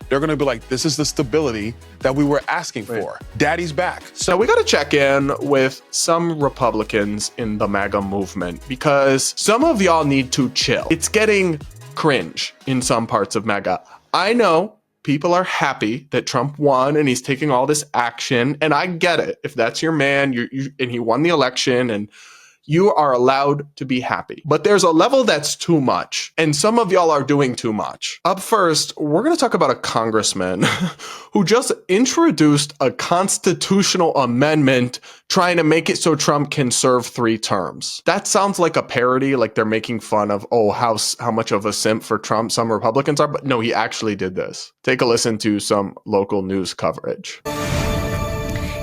they're going to be like, this is the stability that we were asking for. Daddy's back. So we got to check in with some Republicans in the MAGA movement because some of y'all need to chill. It's getting cringe in some parts of MAGA. I know people are happy that Trump won and he's taking all this action, and I get it. If that's your man, and he won the election, and you are allowed to be happy. But there's a level that's too much, and some of y'all are doing too much. Up first, we're going to talk about a congressman who just introduced a constitutional amendment trying to make it so Trump can serve 3 terms. That sounds like a parody, like they're making fun of, oh, how much of a simp for Trump some Republicans are. But no, he actually did this. Take a listen to some local news coverage.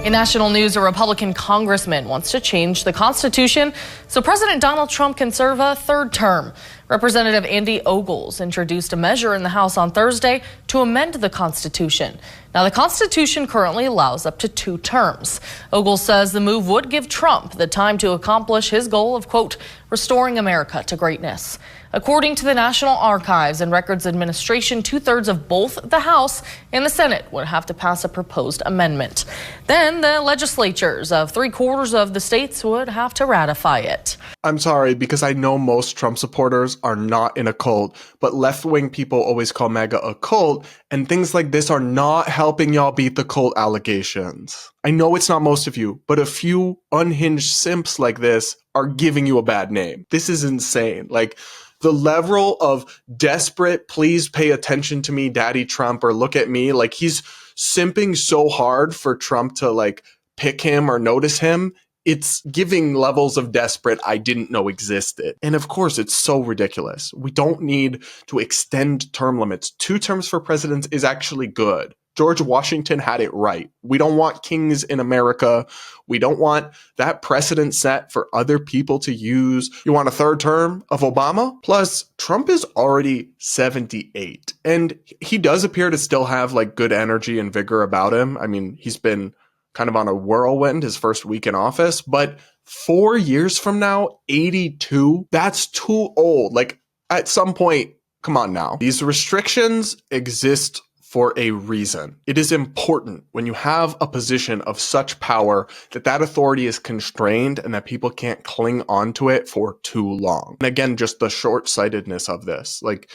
In national news, a Republican congressman wants to change the Constitution so President Donald Trump can serve a 3rd term. Representative Andy Ogles introduced a measure in the House on Thursday to amend the Constitution. Now, the Constitution currently allows up to 2 terms. Ogles says the move would give Trump the time to accomplish his goal of, quote, restoring America to greatness. According to the National Archives and Records Administration, 2/3 of both the House and the Senate would have to pass a proposed amendment. Then the legislatures of 3/4 of the states would have to ratify it. I'm sorry, because I know most Trump supporters are not in a cult, but left-wing people always call MAGA a cult, and things like this are not helping y'all beat the cult allegations. I know it's not most of you, but a few unhinged simps like this are giving you a bad name. This is insane. Like, the level of desperate, please pay attention to me, Daddy Trump, or look at me, like he's simping so hard for Trump to like pick him or notice him. It's giving levels of desperate I didn't know existed. And of course, it's so ridiculous. We don't need to extend term limits. 2 terms for presidents is actually good. George Washington had it right. We don't want kings in America. We don't want that precedent set for other people to use. You want a 3rd term of Obama? Plus, Trump is already 78. And he does appear to still have like good energy and vigor about him. I mean, he's been kind of on a whirlwind his first week in office. But 4 years from now, 82, that's too old. Like at some point, come on now. These restrictions exist for a reason. It is important when you have a position of such power that authority is constrained and that people can't cling onto it for too long. And again, just the short-sightedness of this, like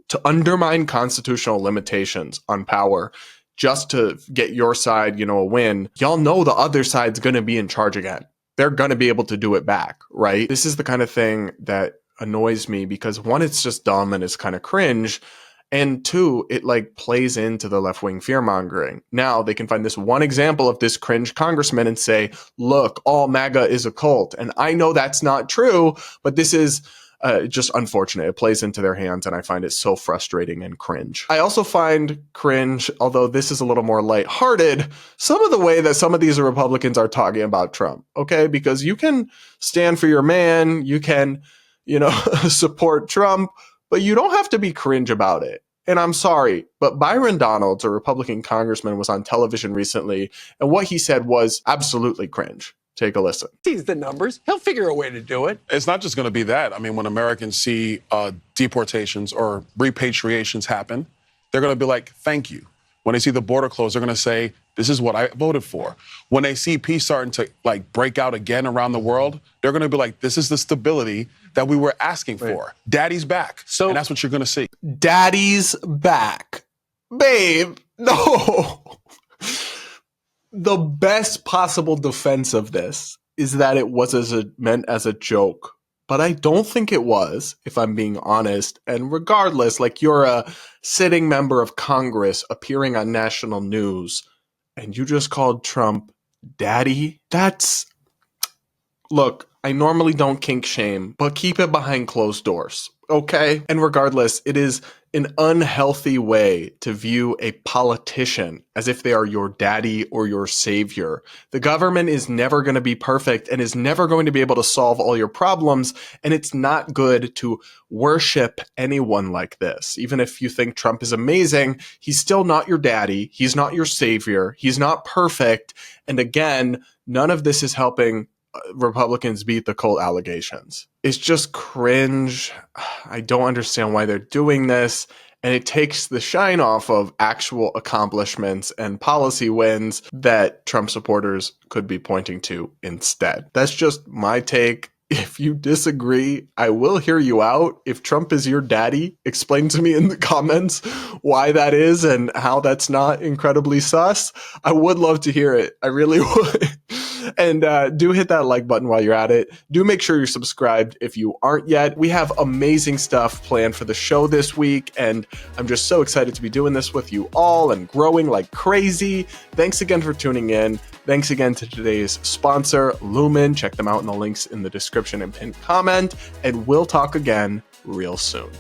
to undermine constitutional limitations on power just to get your side, a win. Y'all know the other side's going to be in charge again. They're going to be able to do it back, right? This is the kind of thing that annoys me because 1, it's just dumb and it's kind of cringe. And 2, it like plays into the left-wing fear-mongering. Now they can find this one example of this cringe congressman and say, look, all MAGA is a cult. And I know that's not true, but this is just unfortunate. It plays into their hands, and I find it so frustrating and cringe. I also find cringe, although this is a little more lighthearted, some of the way that some of these Republicans are talking about Trump, okay? Because you can stand for your man, you can, support Trump, but you don't have to be cringe about it. And I'm sorry, but Byron Donalds, a Republican congressman, was on television recently, and what he said was absolutely cringe. Take a listen. Sees the numbers. He'll figure a way to do it. It's not just going to be that. I mean, when Americans see deportations or repatriations happen, they're going to be like, thank you. When they see the border closed, they're going to say, this is what I voted for. When they see peace starting to like break out again around the world, they're going to be like, this is the stability that we were asking for. Daddy's back. And that's what you're going to see. Daddy's back. Babe, no. The best possible defense of this is that it was meant as a joke. But I don't think it was, if I'm being honest. And regardless, like you're a sitting member of Congress appearing on national news and you just called Trump daddy. Look, I normally don't kink shame, but keep it behind closed doors, okay? And regardless, it is an unhealthy way to view a politician as if they are your daddy or your savior. The government is never going to be perfect and is never going to be able to solve all your problems, and it's not good to worship anyone like this. Even if you think Trump is amazing, he's still not your daddy, he's not your savior, he's not perfect, and again, none of this is helping Republicans beat the cult allegations. It's just cringe. I don't understand why they're doing this. and it takes the shine off of actual accomplishments and policy wins that Trump supporters could be pointing to instead. That's just my take. If you disagree, I will hear you out. If Trump is your daddy, explain to me in the comments why that is and how that's not incredibly sus. I would love to hear it. I really would. And do hit that like button while you're at it. Do make sure you're subscribed if you aren't yet. We have amazing stuff planned for the show this week, and I'm just so excited to be doing this with you all and growing like crazy. Thanks again for tuning in. Thanks again to today's sponsor, Lumen. Check them out in the links in the description and pinned comment, and we'll talk again real soon.